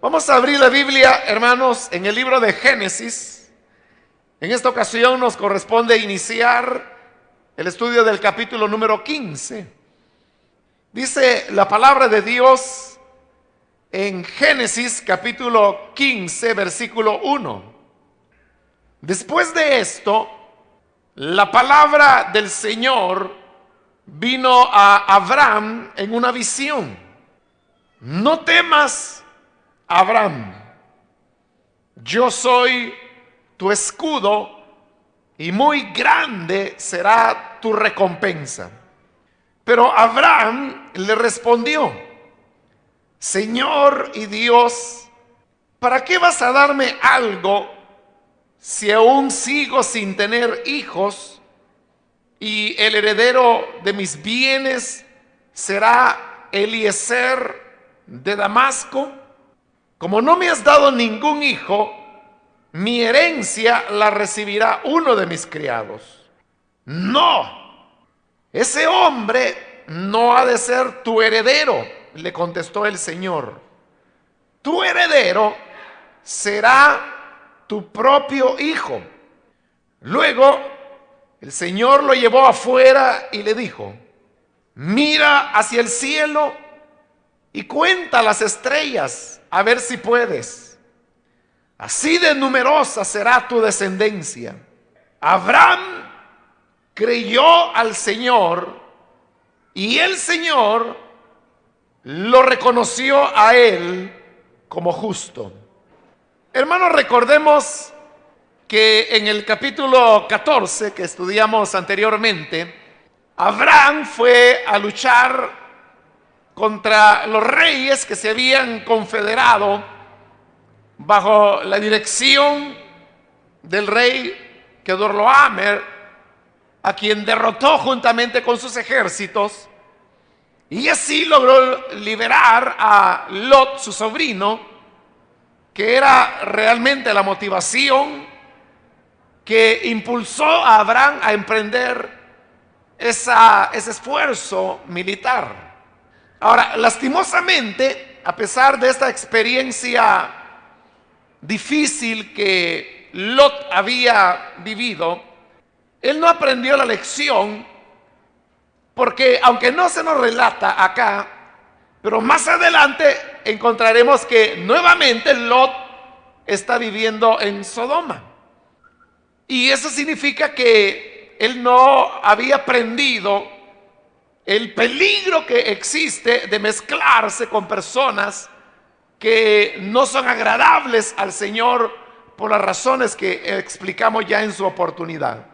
Vamos a abrir la Biblia, hermanos, en el libro de Génesis. En esta ocasión nos corresponde iniciar el estudio del capítulo número 15. Dice la palabra de Dios en Génesis capítulo 15, versículo 1. Después de esto, la palabra del Señor vino a Abraham en una visión. No temas, Abraham, yo soy tu escudo y muy grande será tu recompensa. Pero Abraham le respondió: Señor y Dios, ¿para qué vas a darme algo si aún sigo sin tener hijos y el heredero de mis bienes será Eliezer de Damasco? Como no me has dado ningún hijo, mi herencia la recibirá uno de mis criados. No, ese hombre no ha de ser tu heredero, le contestó el Señor. Tu heredero será tu propio hijo. Luego el Señor lo llevó afuera y le dijo: mira hacia el cielo y cuenta las estrellas, a ver si puedes. Así de numerosa será tu descendencia. Abraham creyó al Señor y el Señor lo reconoció a él como justo. Hermanos, recordemos que en el capítulo 14 que estudiamos anteriormente, Abraham fue a luchar contra los reyes que se habían confederado bajo la dirección del rey Kedorlaomer, a quien derrotó juntamente con sus ejércitos, y así logró liberar a Lot, su sobrino, que era realmente la motivación que impulsó a Abraham a emprender ese esfuerzo militar. Ahora, lastimosamente, a pesar de esta experiencia difícil que Lot había vivido, él no aprendió la lección, porque aunque no se nos relata acá, pero más adelante encontraremos que nuevamente Lot está viviendo en Sodoma. Y eso significa que él no había aprendido el peligro que existe de mezclarse con personas que no son agradables al Señor por las razones que explicamos ya en su oportunidad.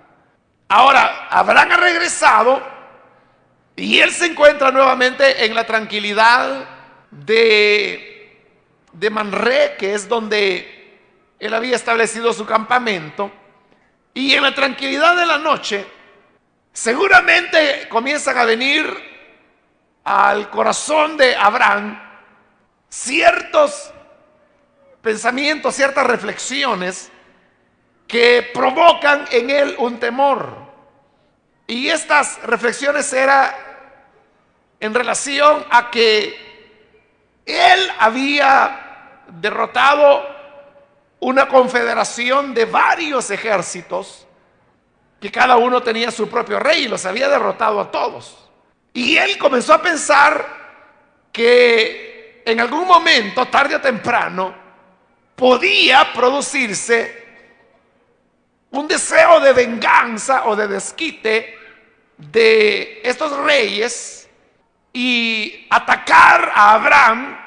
Ahora, Abraham ha regresado y él se encuentra nuevamente en la tranquilidad de Mamre, que es donde él había establecido su campamento. Y en la tranquilidad de la noche, seguramente comienzan a venir al corazón de Abraham ciertos pensamientos, ciertas reflexiones que provocan en él un temor. Y estas reflexiones eran en relación a que él había derrotado una confederación de varios ejércitos, que cada uno tenía su propio rey y los había derrotado a todos. Y él comenzó a pensar que en algún momento, tarde o temprano, podía producirse un deseo de venganza o de desquite de estos reyes y atacar a Abraham.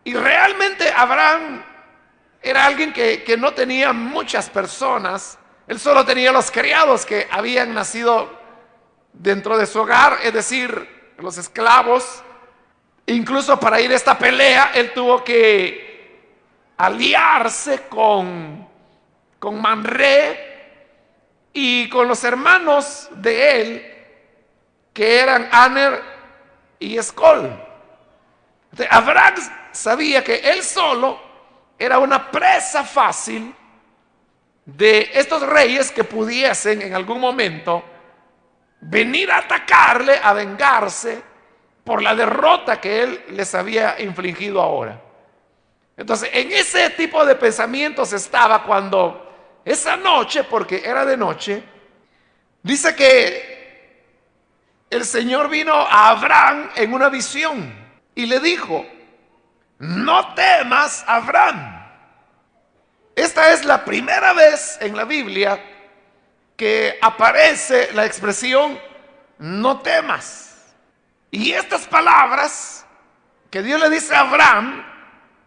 Y realmente Abraham era alguien que no tenía muchas personas. Él solo tenía los criados que habían nacido dentro de su hogar, es decir, los esclavos. Incluso para ir a esta pelea, él tuvo que aliarse con Mamre y con los hermanos de él, que eran Aner y Escol. Entonces, Abraham sabía que él solo era una presa fácil de estos reyes que pudiesen en algún momento venir a atacarle, a vengarse por la derrota que él les había infligido ahora. Entonces, en ese tipo de pensamientos estaba cuando esa noche, porque era de noche, dice que el Señor vino a Abraham en una visión y le dijo: no temas, Abraham. Esta es la primera vez en la Biblia que aparece la expresión no temas. Y estas palabras que Dios le dice a Abraham,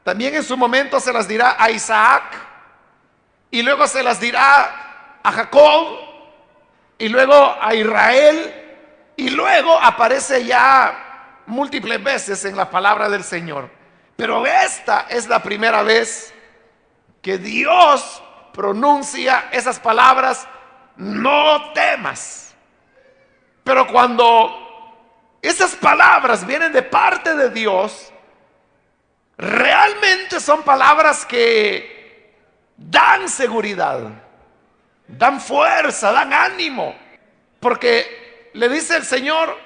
también en su momento se las dirá a Isaac, y luego se las dirá a Jacob, y luego a Israel, y luego aparece ya múltiples veces en la palabra del Señor. Pero esta es la primera vez que Dios pronuncia esas palabras: no temas. Pero cuando esas palabras vienen de parte de Dios, realmente son palabras que dan seguridad, dan fuerza, dan ánimo. Porque le dice el Señor: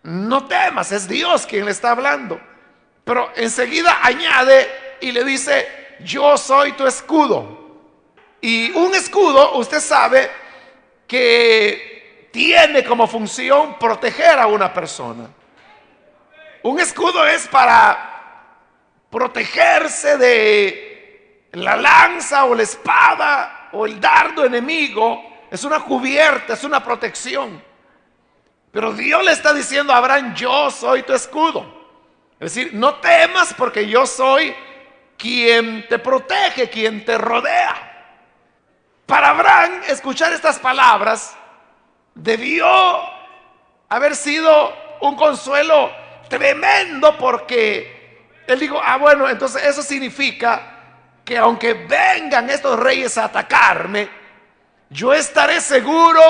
no temas. Es Dios quien le está hablando. Pero enseguida añade y le dice: yo soy tu escudo. Y un escudo, usted sabe que tiene como función proteger a una persona. Un escudo es para protegerse de la lanza o la espada o el dardo enemigo. Es una cubierta, es una protección. Pero Dios le está diciendo a Abraham: yo soy tu escudo. Es decir, no temas, porque yo soy quien te protege, quien te rodea. Para Abraham, escuchar estas palabras debió haber sido un consuelo tremendo, porque él dijo: bueno, entonces eso significa que aunque vengan estos reyes a atacarme, yo estaré seguro,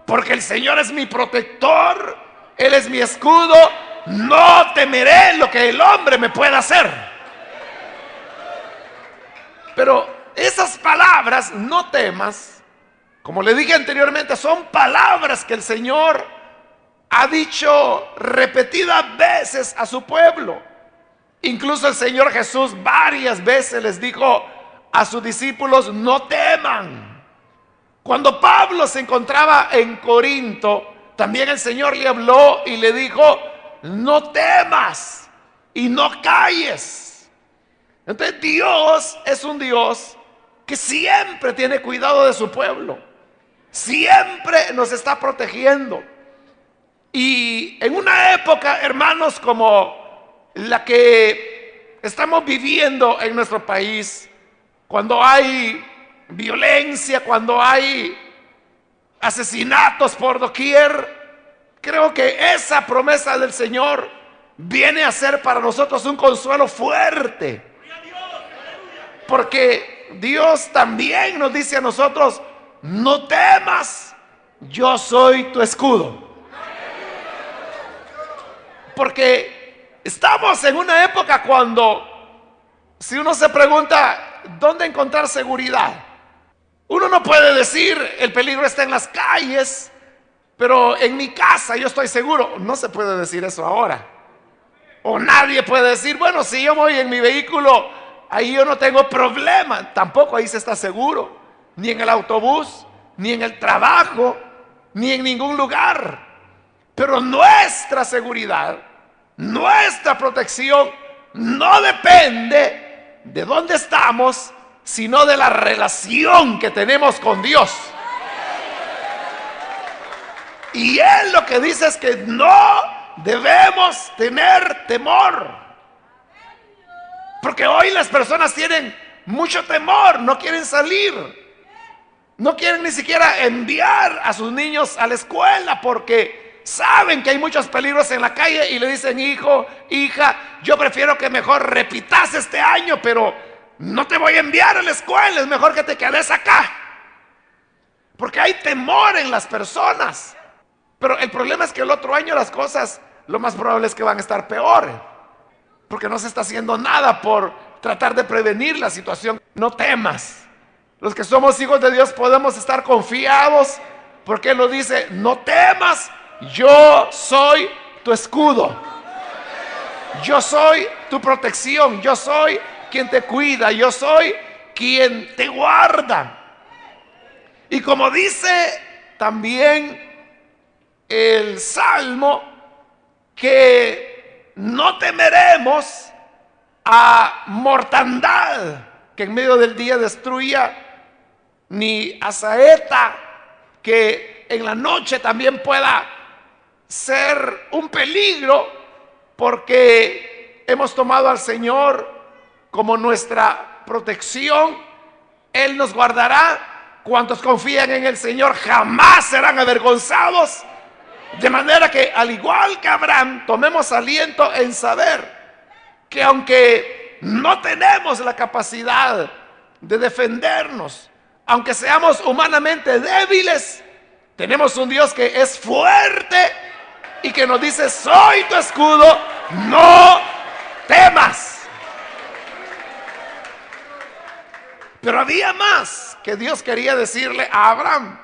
porque el Señor es mi protector, Él es mi escudo. No temeré lo que el hombre me pueda hacer. Pero esas palabras, no temas, como le dije anteriormente, son palabras que el Señor ha dicho repetidas veces a su pueblo. Incluso el Señor Jesús varias veces les dijo a sus discípulos: no teman. Cuando Pablo se encontraba en Corinto, también el Señor le habló y le dijo: no temas y no calles. Entonces Dios es un Dios que siempre tiene cuidado de su pueblo, siempre nos está protegiendo. Y en una época, hermanos, como la que estamos viviendo en nuestro país, cuando hay violencia, cuando hay asesinatos por doquier, creo que esa promesa del Señor viene a ser para nosotros un consuelo fuerte. Porque Dios también nos dice a nosotros: no temas, yo soy tu escudo. Porque estamos en una época cuando, si uno se pregunta dónde encontrar seguridad, uno no puede decir el peligro está en las calles, pero en mi casa yo estoy seguro. No se puede decir eso ahora. O nadie puede decir: bueno, si yo voy en mi vehículo, ahí yo no tengo problema. Tampoco ahí se está seguro. Ni en el autobús, ni en el trabajo, ni en ningún lugar. Pero nuestra seguridad, nuestra protección, no depende de dónde estamos, sino de la relación que tenemos con Dios. Y Él lo que dice es que no debemos tener temor. Porque hoy las personas tienen mucho temor, no quieren salir. No quieren ni siquiera enviar a sus niños a la escuela porque saben que hay muchos peligros en la calle y le dicen: hijo, hija, yo prefiero que mejor repitas este año, pero no te voy a enviar a la escuela, es mejor que te quedes acá. Porque hay temor en las personas. Pero el problema es que el otro año las cosas, lo más probable es que van a estar peores, porque no se está haciendo nada por tratar de prevenir la situación. No temas. Los que somos hijos de Dios podemos estar confiados, porque Él nos dice: no temas, yo soy tu escudo, yo soy tu protección, yo soy quien te cuida, yo soy quien te guarda. Y como dice también el Salmo, que no temeremos a mortandad que en medio del día destruya, ni a saeta que en la noche también pueda ser un peligro, porque hemos tomado al Señor como nuestra protección. Él nos guardará. Cuantos confían en el Señor jamás serán avergonzados. De manera que, al igual que Abraham, tomemos aliento en saber que aunque no tenemos la capacidad de defendernos, aunque seamos humanamente débiles, tenemos un Dios que es fuerte y que nos dice: soy tu escudo, no temas. Pero había más que Dios quería decirle a Abraham.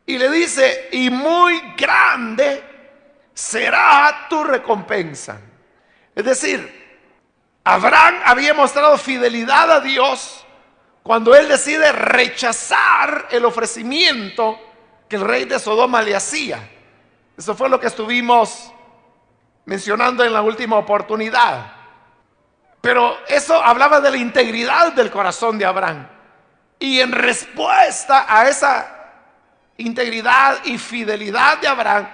Y le dice: y muy grande será tu recompensa. Es decir, Abraham había mostrado fidelidad a Dios cuando él decide rechazar el ofrecimiento que el rey de Sodoma le hacía. Eso fue lo que estuvimos mencionando en la última oportunidad. Pero eso hablaba de la integridad del corazón de Abraham. Y en respuesta a esa integridad y fidelidad de Abraham,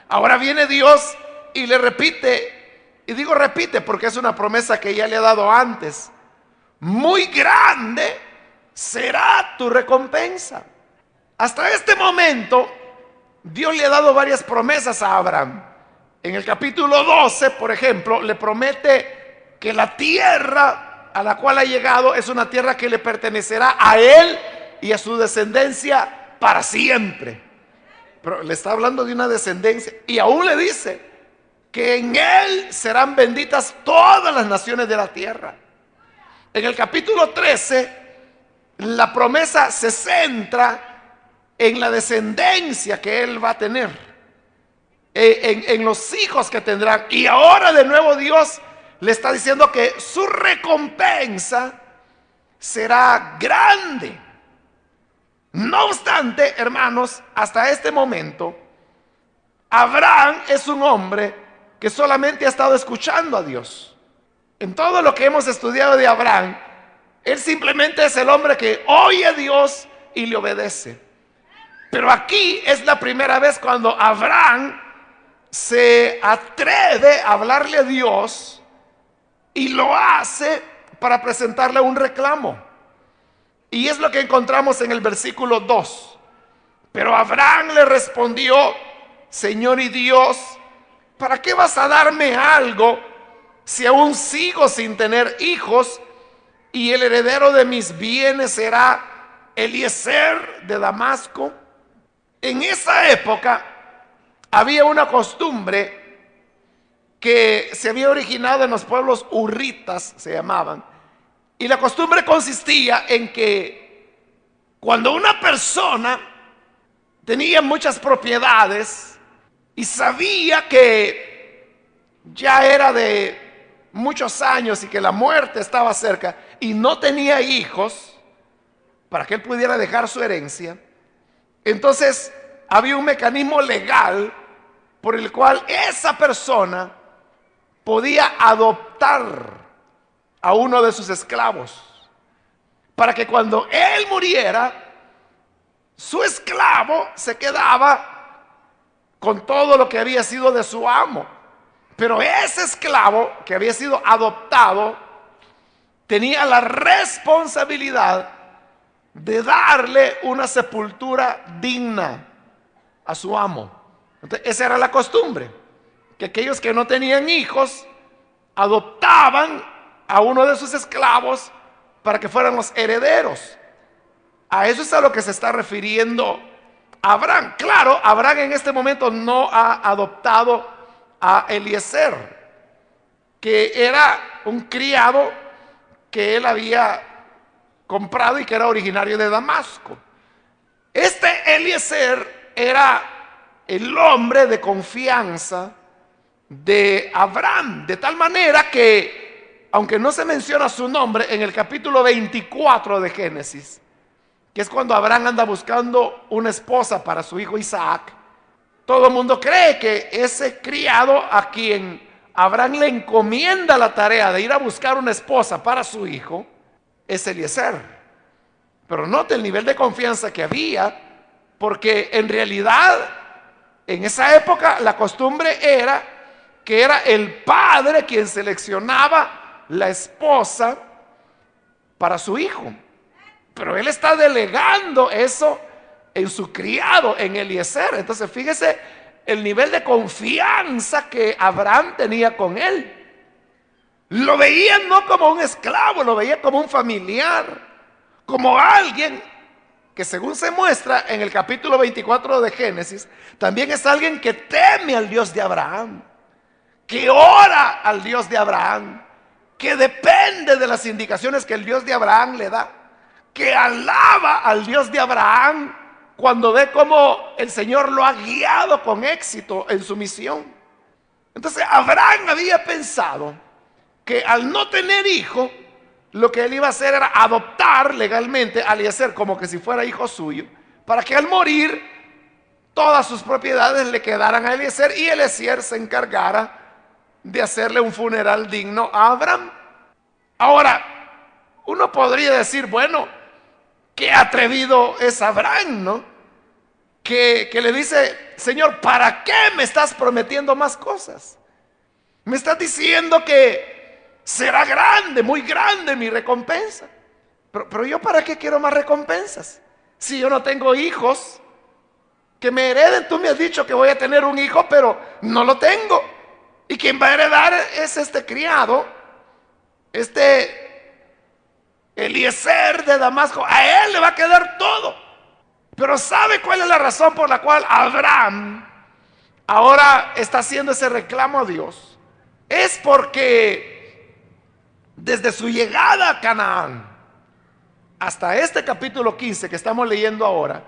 ahora viene Dios y le repite, y digo repite porque es una promesa que ya le ha dado antes: muy grande será tu recompensa. Hasta este momento Dios le ha dado varias promesas a Abraham. En el capítulo 12, por ejemplo, le promete que la tierra a la cual ha llegado es una tierra que le pertenecerá a él y a su descendencia para siempre. Pero le está hablando de una descendencia, y aún le dice que en él serán benditas todas las naciones de la tierra. En el capítulo 13, la promesa se centra en la descendencia que él va a tener, en los hijos que tendrán. Y ahora de nuevo Dios le está diciendo que su recompensa será grande. No obstante, hermanos, hasta este momento, Abraham es un hombre que solamente ha estado escuchando a Dios. En todo lo que hemos estudiado de Abraham, él simplemente es el hombre que oye a Dios y le obedece. Pero aquí es la primera vez cuando Abraham se atreve a hablarle a Dios, y lo hace para presentarle un reclamo. Y es lo que encontramos en el versículo 2. Pero Abraham le respondió: Señor y Dios, ¿para qué vas a darme algo si aún sigo sin tener hijos, y el heredero de mis bienes será Eliezer de Damasco? En esa época había una costumbre que se había originado en los pueblos hurritas, se llamaban. Y la costumbre consistía en que cuando una persona tenía muchas propiedades y sabía que ya era de muchos años y que la muerte estaba cerca y no tenía hijos para que él pudiera dejar su herencia, entonces había un mecanismo legal por el cual esa persona podía adoptar a uno de sus esclavos, para que cuando él muriera, su esclavo se quedaba con todo lo que había sido de su amo. Pero ese esclavo que había sido adoptado tenía la responsabilidad de darle una sepultura digna a su amo. Entonces, esa era la costumbre, que aquellos que no tenían hijos adoptaban a uno de sus esclavos para que fueran los herederos. A eso es a lo que se está refiriendo Abraham. Claro, Abraham en este momento no ha adoptado a Eliezer, que era un criado que él había comprado y que era originario de Damasco. Este Eliezer era el hombre de confianza de Abraham, de tal manera que aunque no se menciona su nombre, en el capítulo 24 de Génesis, que es cuando Abraham anda buscando una esposa para su hijo Isaac, todo el mundo cree que ese criado a quien Abraham le encomienda la tarea de ir a buscar una esposa para su hijo es Eliezer. Pero note el nivel de confianza que había, porque en realidad en esa época la costumbre era que era el padre quien seleccionaba la esposa para su hijo. Pero él está delegando eso en su criado, en Eliezer. Entonces fíjese el nivel de confianza que Abraham tenía con él. Lo veía no como un esclavo, lo veía como un familiar, como alguien que, según se muestra en el capítulo 24 de Génesis, también es alguien que teme al Dios de Abraham, que ora al Dios de Abraham, que depende de las indicaciones que el Dios de Abraham le da, que alaba al Dios de Abraham cuando ve cómo el Señor lo ha guiado con éxito en su misión. Entonces Abraham había pensado que al no tener hijo, lo que él iba a hacer era adoptar legalmente a Eliezer como que si fuera hijo suyo, para que al morir todas sus propiedades le quedaran a Eliezer y Eliezer se encargara de hacerle un funeral digno a Abraham. Ahora, uno podría decir, bueno, qué atrevido es Abraham, ¿no? Que le dice, Señor, ¿para qué me estás prometiendo más cosas? Me estás diciendo que será grande, muy grande mi recompensa. Pero yo, ¿para qué quiero más recompensas? Si yo no tengo hijos que me hereden. Tú me has dicho que voy a tener un hijo, pero no lo tengo. Y quien va a heredar es este criado, este Eliezer de Damasco. A él le va a quedar todo. Pero ¿sabe cuál es la razón por la cual Abraham ahora está haciendo ese reclamo a Dios? Es porque desde su llegada a Canaán hasta este capítulo 15 que estamos leyendo ahora,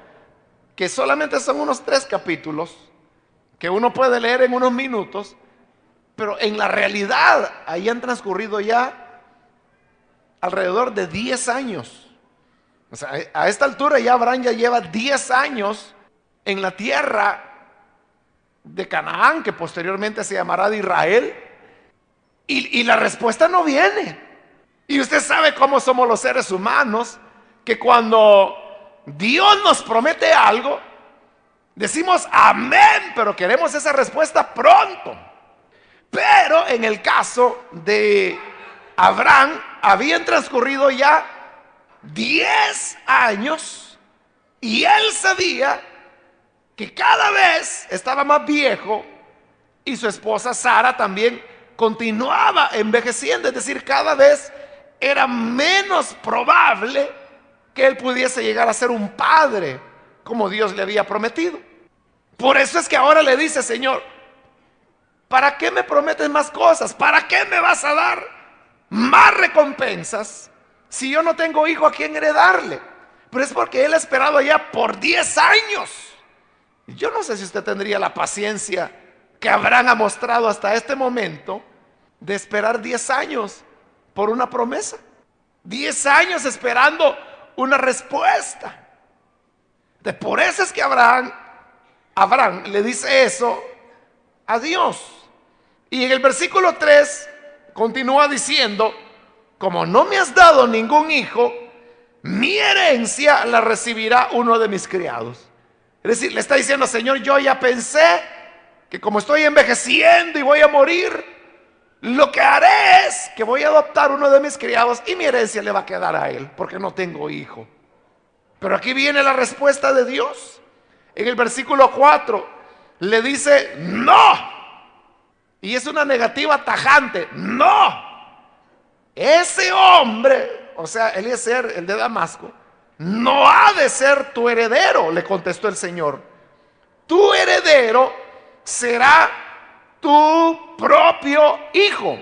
que solamente son unos 3 capítulos que uno puede leer en unos minutos, pero en la realidad ahí han transcurrido ya alrededor de 10 años. O sea, a esta altura ya Abraham ya lleva 10 años en la tierra de Canaán, que posteriormente se llamará de Israel, y la respuesta no viene. Y usted sabe cómo somos los seres humanos, que cuando Dios nos promete algo, decimos amén, pero queremos esa respuesta pronto. Pero en el caso de Abraham, habían transcurrido ya 10 años y él sabía que cada vez estaba más viejo y su esposa Sara también continuaba envejeciendo, es decir, cada vez era menos probable que él pudiese llegar a ser un padre como Dios le había prometido. Por eso es que ahora le dice, Señor, ¿para qué me prometes más cosas? ¿Para qué me vas a dar más recompensas si yo no tengo hijo a quien heredarle? Pero es porque él ha esperado ya por 10 años. Yo no sé si usted tendría la paciencia que Abraham ha mostrado hasta este momento de esperar 10 años por una promesa. 10 años esperando una respuesta. Por eso es que Abraham le dice eso a Dios. Y en el versículo 3 continúa diciendo, como no me has dado ningún hijo, mi herencia la recibirá uno de mis criados. Es decir, le está diciendo, Señor, yo ya pensé que como estoy envejeciendo y voy a morir, lo que haré es que voy a adoptar uno de mis criados y mi herencia le va a quedar a él, porque no tengo hijo. Pero aquí viene la respuesta de Dios. En el versículo 4 le dice, no. Y es una negativa tajante, no. Ese hombre, o sea, Eliezer, el de Damasco, no ha de ser tu heredero, le contestó el Señor. Tu heredero será tu propio hijo.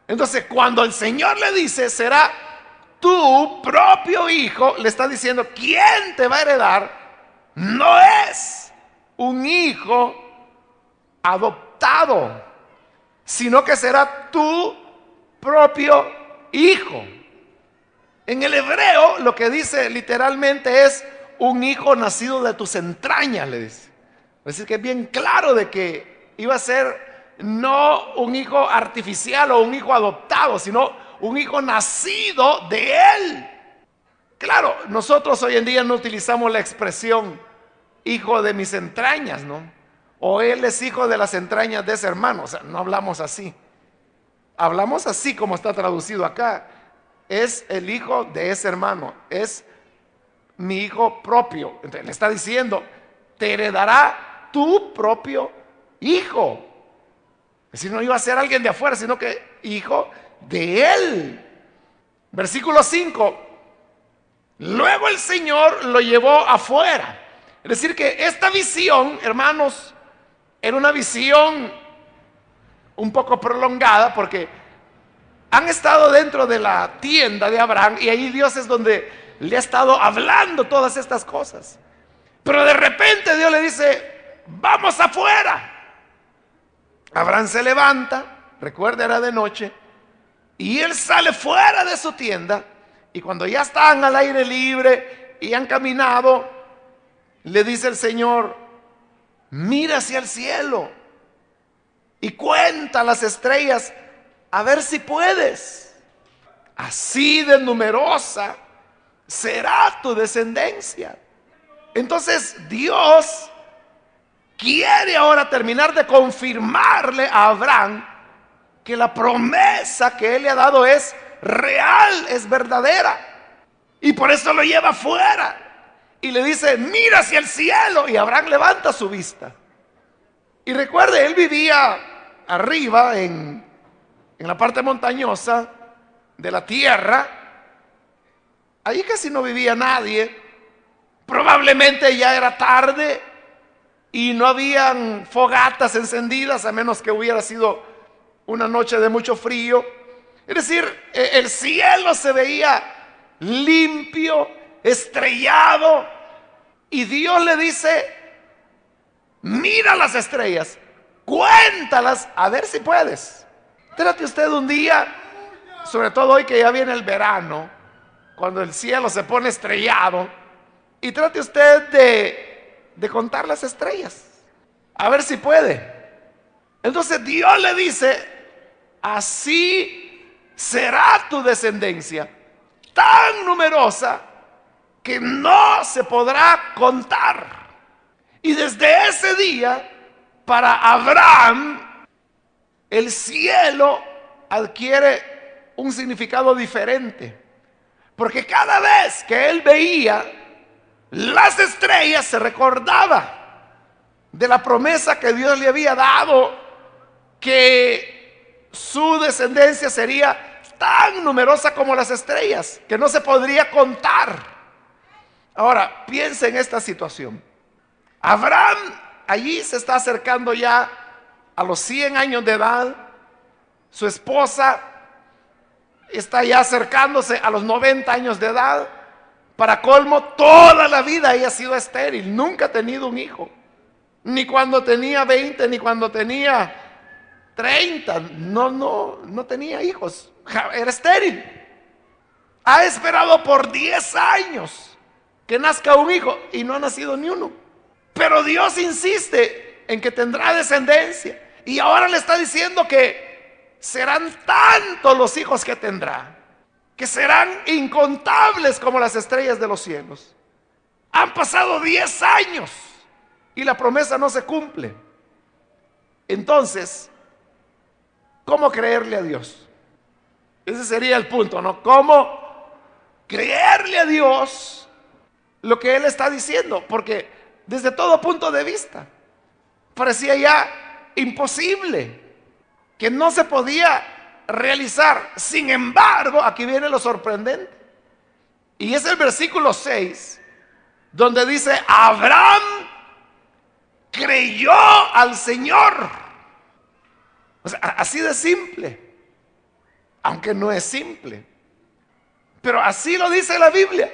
Entonces, cuando el Señor le dice, será tu propio hijo, le está diciendo, ¿quién te va a heredar? No es un hijo adoptado, sino que será tu propio hijo. En el hebreo lo que dice literalmente es un hijo nacido de tus entrañas, le dice. Es decir, que es bien claro de que iba a ser no un hijo artificial o un hijo adoptado, sino un hijo nacido de él. Claro, nosotros hoy en día no utilizamos la expresión hijo de mis entrañas, ¿no? O él es hijo de las entrañas de ese hermano. O sea, no hablamos así. Hablamos así como está traducido acá. Es el hijo de ese hermano. Es mi hijo propio. Entonces le está diciendo, te heredará tu propio hijo. Es decir, no iba a ser alguien de afuera, sino que hijo de él. Versículo 5. Luego el Señor lo llevó afuera. Es decir, que esta visión, hermanos, era una visión un poco prolongada, porque han estado dentro de la tienda de Abraham y ahí Dios es donde le ha estado hablando todas estas cosas. Pero de repente Dios le dice, vamos afuera. Abraham se levanta, recuerda, era de noche, y él sale fuera de su tienda. Y cuando ya están al aire libre y han caminado, le dice el Señor, mira hacia el cielo y cuenta las estrellas, a ver si puedes. Así de numerosa será tu descendencia. Entonces Dios quiere ahora terminar de confirmarle a Abraham que la promesa que él le ha dado es real, es verdadera. Y por eso lo lleva afuera y le dice, mira hacia el cielo. Y Abraham levanta su vista. Y recuerde, él vivía arriba en la parte montañosa de la tierra. Allí casi no vivía nadie. Probablemente ya era tarde y no habían fogatas encendidas, a menos que hubiera sido una noche de mucho frío. Es decir, el cielo se veía limpio, estrellado, y Dios le dice, mira las estrellas, cuéntalas, a ver si puedes. Trate usted un día, sobre todo hoy que ya viene el verano, cuando el cielo se pone estrellado, y trate usted de contar las estrellas, a ver si puede. Entonces Dios le dice, así será tu descendencia, tan numerosa que no se podrá contar. Y desde ese día, para Abraham, el cielo adquiere un significado diferente. Porque cada vez que él veía las estrellas, se recordaba de la promesa que Dios le había dado, que su descendencia sería tan numerosa como las estrellas, que no se podría contar. Ahora, piensa en esta situación. Abraham allí se está acercando ya a los 100 años de edad. Su esposa está ya acercándose a los 90 años de edad. Para colmo, toda la vida ella ha sido estéril, nunca ha tenido un hijo. Ni cuando tenía 20, ni cuando tenía 30, no tenía hijos, era estéril. Ha esperado por 10 años que nazca un hijo y no ha nacido ni uno. Pero Dios insiste en que tendrá descendencia y ahora le está diciendo que serán tantos los hijos que tendrá, que serán incontables como las estrellas de los cielos. Han pasado 10 años y la promesa no se cumple. Entonces, ¿cómo creerle a Dios? Ese sería el punto, ¿no? ¿Cómo creerle a Dios lo que Él está diciendo? Porque desde todo punto de vista parecía ya imposible, que no se podía realizar. Sin embargo, aquí viene lo sorprendente. Y es el versículo 6, donde dice, Abraham creyó al Señor. O sea, así de simple, aunque no es simple, pero así lo dice la Biblia.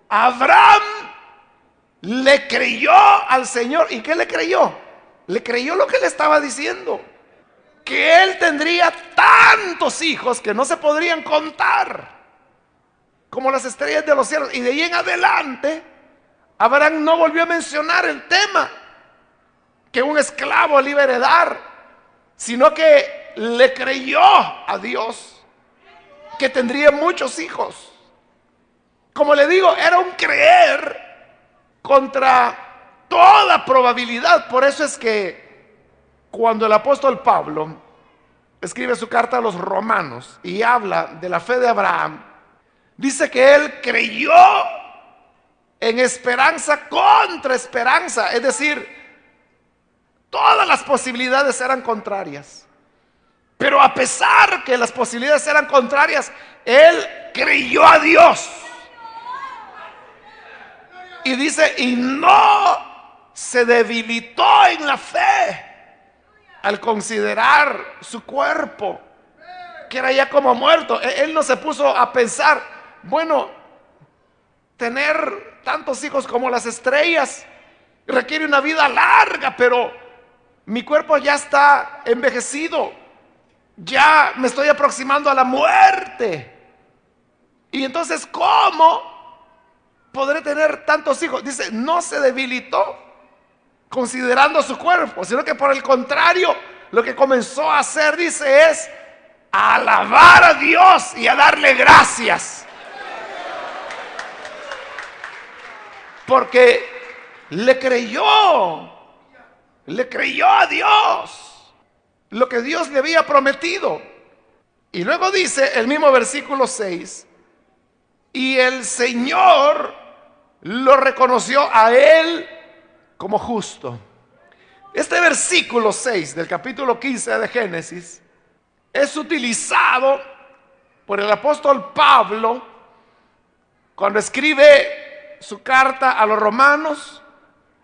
Abraham le creyó al Señor. ¿Y qué le creyó? Le creyó lo que le estaba diciendo. que él tendría tantos hijos que no se podrían contar, como las estrellas de los cielos. Y de ahí en adelante, Abraham no volvió a mencionar el tema que un esclavo le iba a heredar, sino que le creyó a Dios que tendría muchos hijos. Como le digo, era un creer contra toda probabilidad. Por eso es que cuando el apóstol Pablo escribe su carta a los romanos y habla de la fe de Abraham, dice que él creyó en esperanza contra esperanza. Es decir, todas las posibilidades eran contrarias. Pero a pesar que las posibilidades eran contrarias, él creyó a Dios. Y dice, y no se debilitó en la fe al considerar su cuerpo, que era ya como muerto. Él no se puso a pensar, bueno, tener tantos hijos como las estrellas requiere una vida larga, pero mi cuerpo ya está envejecido, ya me estoy aproximando a la muerte. Y entonces, ¿cómo podré tener tantos hijos? Dice, no se debilitó considerando su cuerpo, sino que por el contrario, lo que comenzó a hacer, dice, es a alabar a Dios y a darle gracias. Porque le creyó a Dios lo que Dios le había prometido. Y luego dice el mismo versículo 6, y el Señor lo reconoció a él como justo. Este versículo 6 del capítulo 15 de Génesis es utilizado por el apóstol Pablo cuando escribe su carta a los romanos,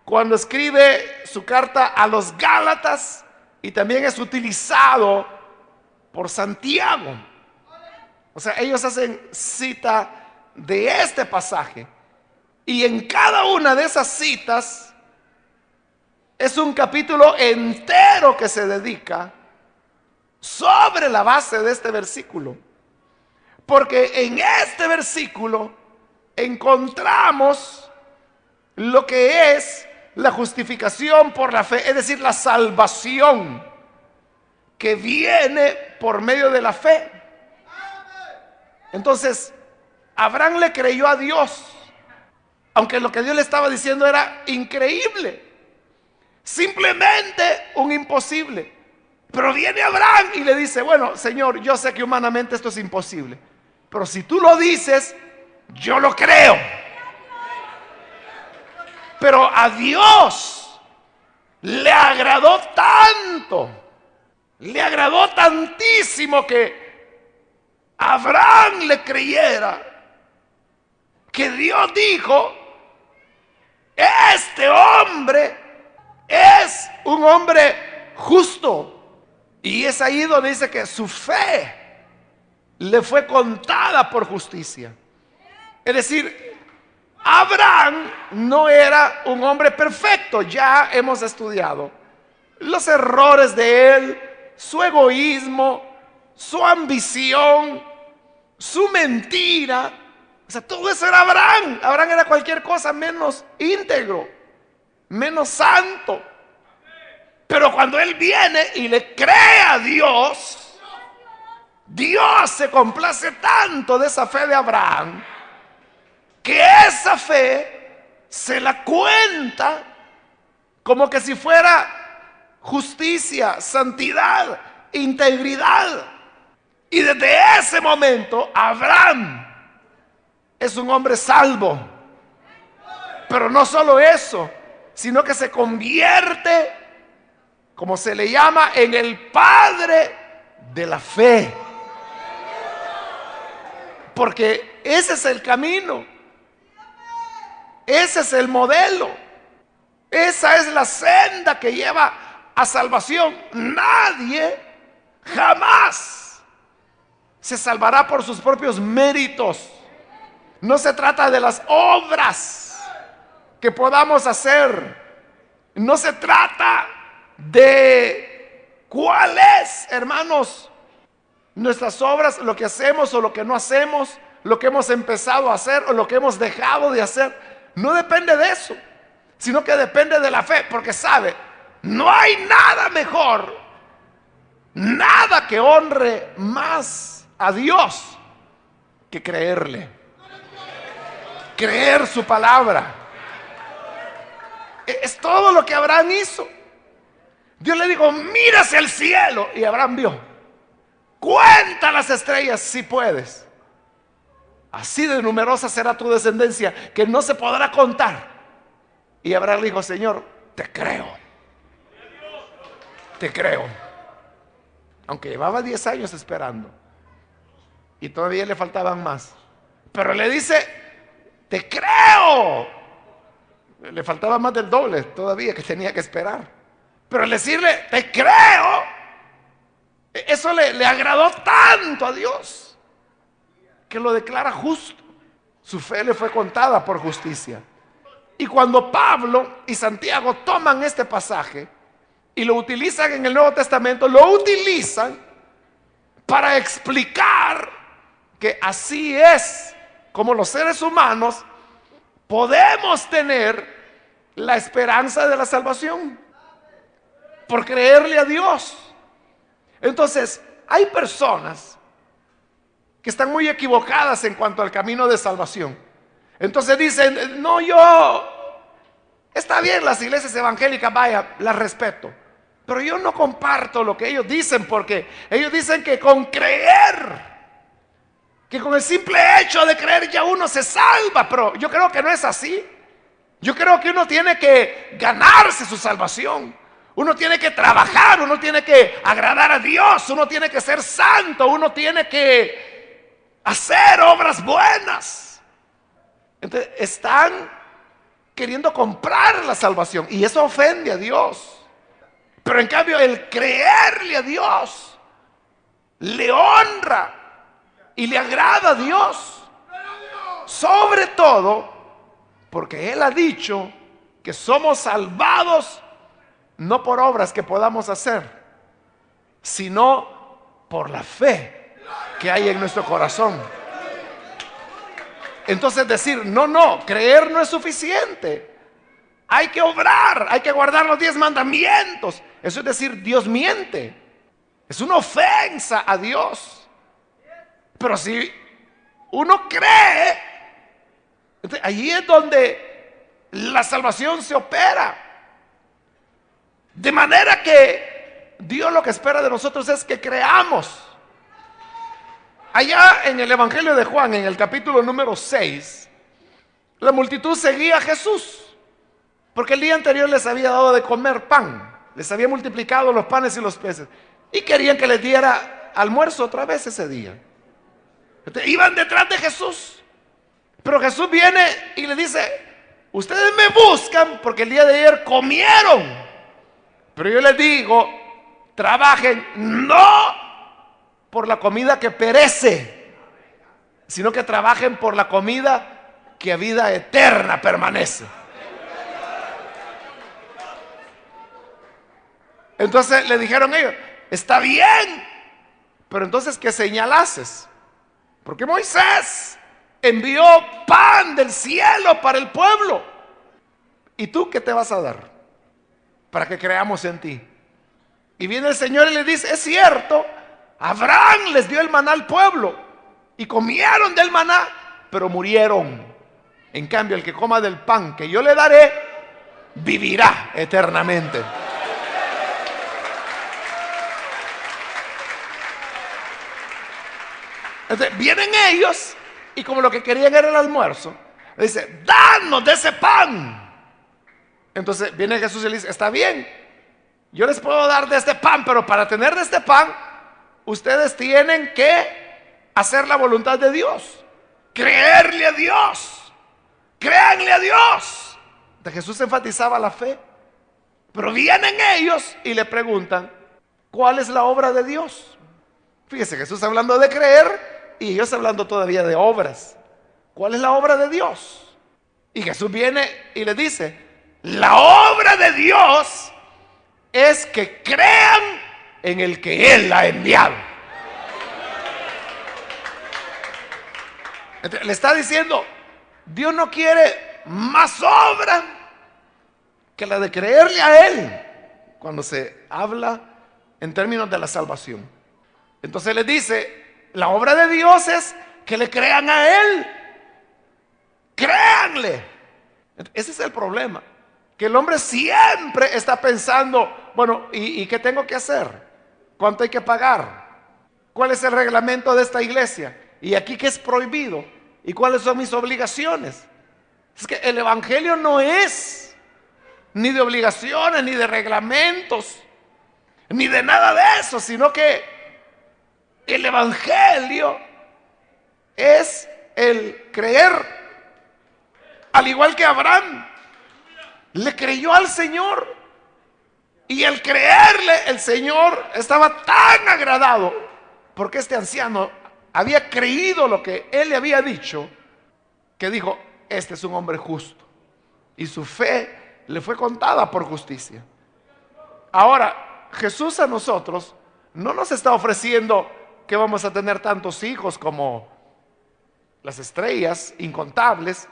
cuando escribe su carta a los gálatas, y también es utilizado por Santiago. O sea, ellos hacen cita de este pasaje, y en cada una de esas citas es un capítulo entero que se dedica sobre la base de este versículo. Porque en este versículo encontramos lo que es la justificación por la fe, es decir, la salvación que viene por medio de la fe. Entonces, Abraham le creyó a Dios, aunque lo que Dios le estaba diciendo era increíble, simplemente un imposible. Pero viene Abraham y le dice, bueno, Señor, yo sé que humanamente esto es imposible, pero si tú lo dices, yo lo creo. Pero a Dios le agradó tanto, le agradó tantísimo que Abraham le creyera, que Dios dijo, este hombre es un hombre justo. Y es ahí donde dice que su fe le fue contada por justicia. Es decir, Abraham no era un hombre perfecto. Ya hemos estudiado los errores de él, su egoísmo, su ambición, su mentira. O sea, todo eso era Abraham. Abraham era cualquier cosa menos íntegro, menos santo. Pero cuando él viene y le cree a Dios, Dios se complace tanto de esa fe de Abraham, que esa fe se la cuenta como que si fuera justicia, santidad, integridad. Y desde ese momento Abraham es un hombre salvo. Pero no solo eso, sino que se convierte, como se le llama, en el padre de la fe. Porque ese es el camino, ese es el modelo, esa es la senda que lleva a salvación. Nadie jamás se salvará por sus propios méritos. No se trata de las obras que podamos hacer, no se trata de ¿Cuál es, hermanos, nuestras obras, lo que hacemos o lo que no hacemos, lo que hemos empezado a hacer o lo que hemos dejado de hacer? No depende de eso, sino que depende de la fe, porque sabe, no hay nada mejor, nada que honre más a Dios que creerle, creer su palabra. Es todo lo que Abraham hizo. Dios le dijo, mira hacia el cielo, y Abraham vio. Cuenta las estrellas si puedes. Así de numerosa será tu descendencia que no se podrá contar. Y Abraham dijo, Señor, te creo. Te creo. Aunque llevaba 10 años esperando. Y todavía le faltaban más. Pero le dice, te creo. Le faltaba más del doble todavía que tenía que esperar. Pero al decirle, te creo, eso le agradó tanto a Dios que lo declara justo. Su fe le fue contada por justicia. Y cuando Pablo y Santiago toman este pasaje y lo utilizan en el Nuevo Testamento, lo utilizan para explicar que así es como los seres humanos podemos tener la esperanza de la salvación, por creerle a Dios. Entonces, hay personas que están muy equivocadas en cuanto al camino de salvación. Entonces dicen, no, está bien las iglesias evangélicas, vaya, las respeto, pero yo no comparto lo que ellos dicen, porque ellos dicen que con creer, que con el simple hecho de creer ya uno se salva, pero yo creo que no es así. Yo creo que uno tiene que ganarse su salvación. Uno tiene que trabajar, uno tiene que agradar a Dios, uno tiene que ser santo, uno tiene que hacer obras buenas. Entonces están queriendo comprar la salvación y eso ofende a Dios. Pero en cambio el creerle a Dios le honra y le agrada a Dios. Sobre todo porque Él ha dicho que somos salvados no por obras que podamos hacer, sino por la fe que hay en nuestro corazón. Entonces decir, no, creer no es suficiente. Hay que obrar, hay que guardar los 10 mandamientos. Eso es decir, Dios miente. Es una ofensa a Dios. Pero si uno cree, entonces allí es donde la salvación se opera. De manera que Dios lo que espera de nosotros es que creamos. Allá en el Evangelio de Juan, en el capítulo número 6, la multitud seguía a Jesús, porque el día anterior les había dado de comer pan, les había multiplicado los panes y los peces, y querían que les diera almuerzo otra vez ese día. Entonces, iban detrás de Jesús, pero Jesús viene y le dice, ustedes me buscan porque el día de ayer comieron. Pero yo les digo, trabajen no por la comida que perece, sino que trabajen por la comida que a vida eterna permanece. Entonces le dijeron ellos, está bien, pero entonces ¿qué señal haces? Porque Moisés envió pan del cielo para el pueblo. ¿Y tú qué te vas a dar para que creamos en ti? Y viene el Señor y le dice, es cierto, Abraham les dio el maná al pueblo y comieron del maná, pero murieron. En cambio, el que coma del pan que yo le daré, vivirá eternamente. Entonces, vienen ellos y como lo que querían era el almuerzo, le dice, danos de ese pan. Entonces viene Jesús y le dice, está bien, yo les puedo dar de este pan, pero para tener de este pan, ustedes tienen que hacer la voluntad de Dios, creerle a Dios, créanle a Dios. Entonces Jesús enfatizaba la fe, pero vienen ellos y le preguntan, ¿cuál es la obra de Dios? Fíjese, Jesús hablando de creer y ellos hablando todavía de obras. ¿Cuál es la obra de Dios? Y Jesús viene y le dice, la obra de Dios es que crean en el que Él ha enviado. Entonces, le está diciendo, Dios no quiere más obra que la de creerle a Él cuando se habla en términos de la salvación. Entonces le dice, la obra de Dios es que le crean a Él. Créanle. Ese es el problema, que el hombre siempre está pensando, bueno, ¿y qué tengo que hacer? ¿Cuánto hay que pagar? ¿Cuál es el reglamento de esta iglesia? ¿Y aquí qué es prohibido? ¿Y cuáles son mis obligaciones? Es que el evangelio no es ni de obligaciones, ni de reglamentos, ni de nada de eso, sino que el evangelio es el creer. Al igual que Abraham, le creyó al Señor. Y al creerle, el Señor estaba tan agradado, porque este anciano había creído lo que él le había dicho, que dijo, este es un hombre justo. Y su fe le fue contada por justicia. Ahora, Jesús a nosotros no nos está ofreciendo que vamos a tener tantos hijos como las estrellas incontables,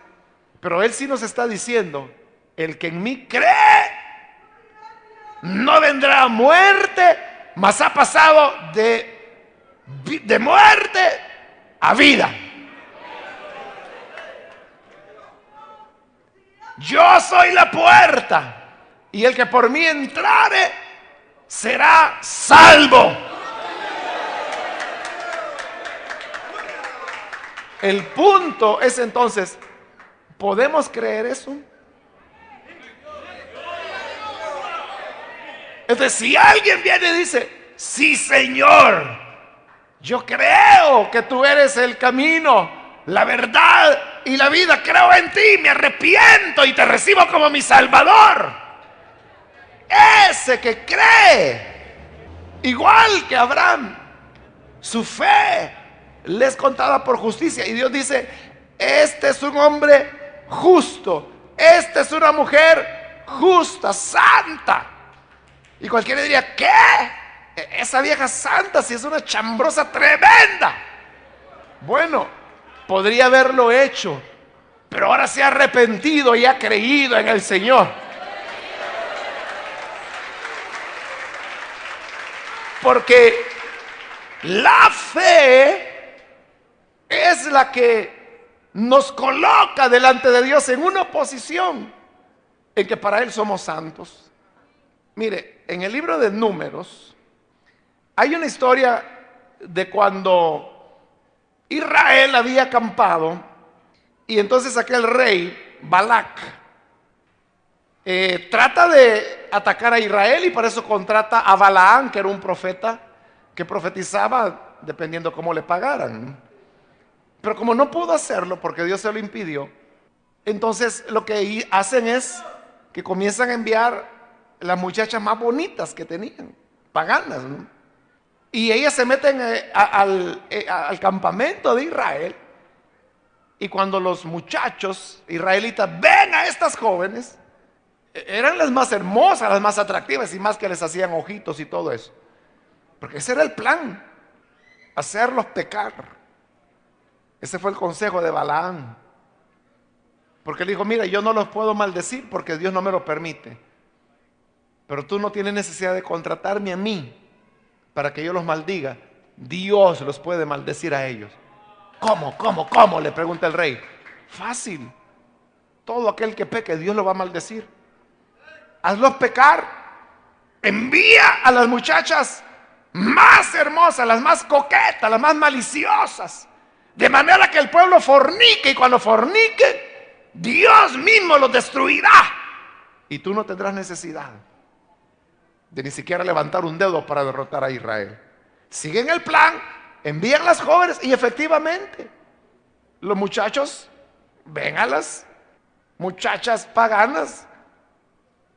pero Él sí nos está diciendo, el que en mí cree no vendrá a muerte, mas ha pasado de muerte a vida. Yo soy la puerta, y el que por mí entrare será salvo. El punto es entonces, ¿podemos creer eso? Entonces, si alguien viene y dice, sí, Señor, yo creo que tú eres el camino, la verdad y la vida, creo en ti, me arrepiento y te recibo como mi Salvador. Ese que cree, igual que Abraham, su fe le es contada por justicia. Y Dios dice, este es un hombre justo, esta es una mujer justa, santa. Y cualquiera diría, ¿qué? Esa vieja santa si es una chambrosa tremenda. Bueno, podría haberlo hecho, pero ahora se ha arrepentido y ha creído en el Señor. Porque la fe es la que nos coloca delante de Dios en una posición en que para Él somos santos. Mire, en el libro de Números hay una historia de cuando Israel había acampado y entonces aquel rey, Balac, trata de atacar a Israel y por eso contrata a Balaán, que era un profeta que profetizaba dependiendo cómo le pagaran. Pero como no pudo hacerlo porque Dios se lo impidió, entonces lo que hacen es que comienzan a enviar las muchachas más bonitas que tenían, paganas, ¿no? Y ellas se meten al campamento de Israel. Y cuando los muchachos israelitas ven a estas jóvenes, eran las más hermosas, las más atractivas, y más que les hacían ojitos y todo eso. Porque ese era el plan, hacerlos pecar. Ese fue el consejo de Balaán. Porque él dijo, mira, yo no los puedo maldecir porque Dios no me lo permite. Pero tú no tienes necesidad de contratarme a mí para que yo los maldiga. Dios los puede maldecir a ellos. ¿Cómo? Le pregunta el rey. Fácil. Todo aquel que peque, Dios lo va a maldecir. Hazlos pecar. Envía a las muchachas más hermosas, las más coquetas, las más maliciosas, de manera que el pueblo fornique, y cuando fornique, Dios mismo los destruirá. Y tú no tendrás necesidad de ni siquiera levantar un dedo para derrotar a Israel. Siguen el plan, envían las jóvenes y efectivamente los muchachos ven a las muchachas paganas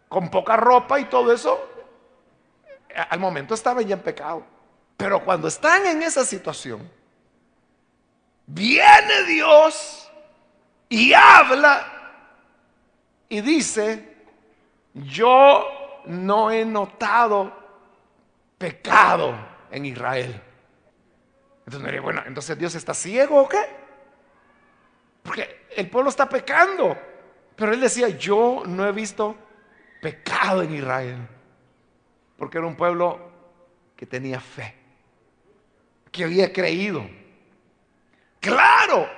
con poca ropa y todo eso. Al momento estaban ya en pecado, pero cuando están en esa situación, viene Dios y habla y dice, yo no he notado pecado en Israel. Entonces me diría, bueno, entonces Dios está ciego o qué? Porque el pueblo está pecando. Pero él decía, yo no he visto pecado en Israel. Porque era un pueblo que tenía fe, que había creído. Claro,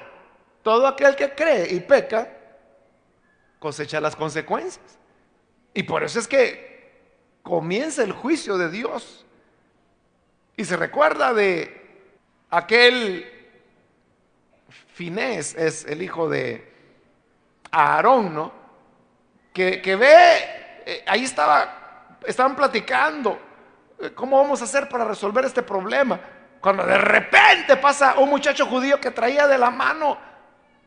todo aquel que cree y peca cosecha las consecuencias. Y por eso es que comienza el juicio de Dios. Y se recuerda de aquel Finés, es el hijo de Aarón, ¿no? Que ve, ahí estaban platicando, ¿cómo vamos a hacer para resolver este problema? Cuando de repente pasa un muchacho judío que traía de la mano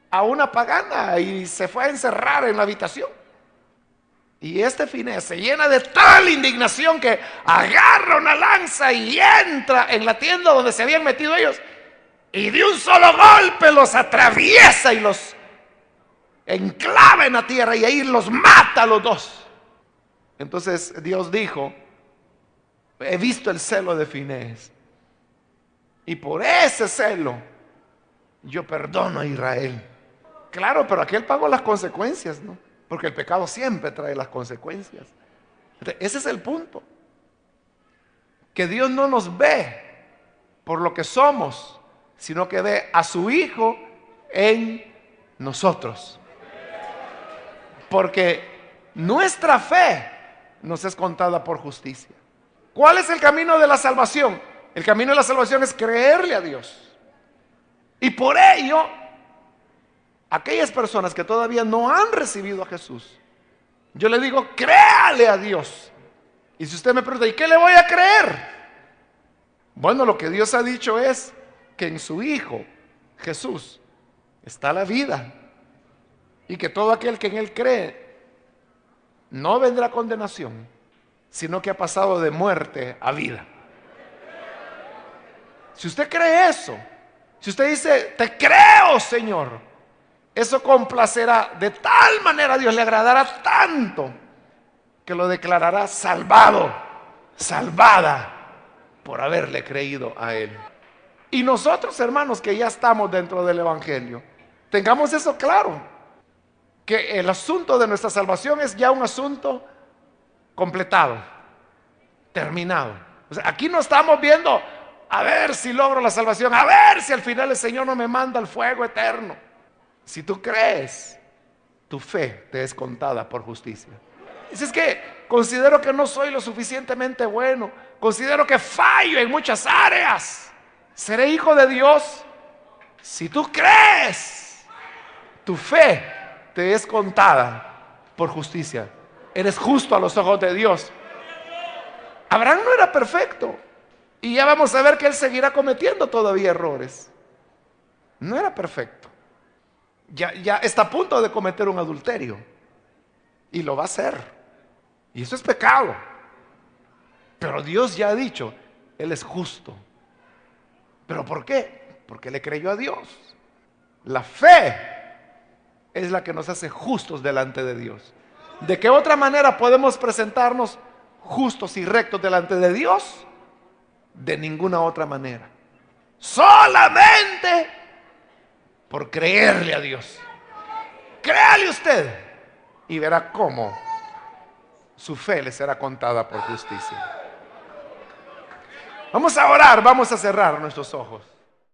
a una pagana y se fue a encerrar en la habitación. Y este Finés se llena de tal indignación que agarra una lanza y entra en la tienda donde se habían metido ellos, y de un solo golpe los atraviesa y los enclava en la tierra, y ahí los mata a los dos. Entonces Dios dijo, he visto el celo de Finés, y por ese celo yo perdono a Israel. Claro, pero aquel pagó las consecuencias, ¿no? Porque el pecado siempre trae las consecuencias. Entonces, ese es el punto. Que Dios no nos ve por lo que somos, sino que ve a su Hijo en nosotros. Porque nuestra fe nos es contada por justicia. ¿Cuál es el camino de la salvación? El camino de la salvación es creerle a Dios. Y por ello, aquellas personas que todavía no han recibido a Jesús, yo le digo, créale a Dios. Y si usted me pregunta, ¿y qué le voy a creer? Bueno, lo que Dios ha dicho es que en su Hijo, Jesús, está la vida. Y que todo aquel que en Él cree no vendrá a condenación, sino que ha pasado de muerte a vida. Si usted cree eso, si usted dice, te creo, Señor, eso complacerá de tal manera, a Dios le agradará tanto, que lo declarará salvado, salvada, por haberle creído a Él. Y nosotros, hermanos, que ya estamos dentro del Evangelio, tengamos eso claro, que el asunto de nuestra salvación es ya un asunto completado, terminado. O sea, aquí no estamos viendo a ver si logro la salvación, a ver si al final el Señor no me manda al fuego eterno. Si tú crees, tu fe te es contada por justicia. Si es que considero que no soy lo suficientemente bueno, considero que fallo en muchas áreas, ¿seré hijo de Dios? Si tú crees, tu fe te es contada por justicia. Eres justo a los ojos de Dios. Abraham no era perfecto, y ya vamos a ver que él seguirá cometiendo todavía errores. No era perfecto. Ya está a punto de cometer un adulterio, y lo va a hacer. Y eso es pecado. Pero Dios ya ha dicho, Él es justo. ¿Pero por qué? Porque le creyó a Dios. La fe es la que nos hace justos delante de Dios. ¿De qué otra manera podemos presentarnos justos y rectos delante de Dios? De ninguna otra manera. Solamente por creerle a Dios. Créale usted y verá cómo su fe le será contada por justicia. Vamos a orar, vamos a cerrar nuestros ojos.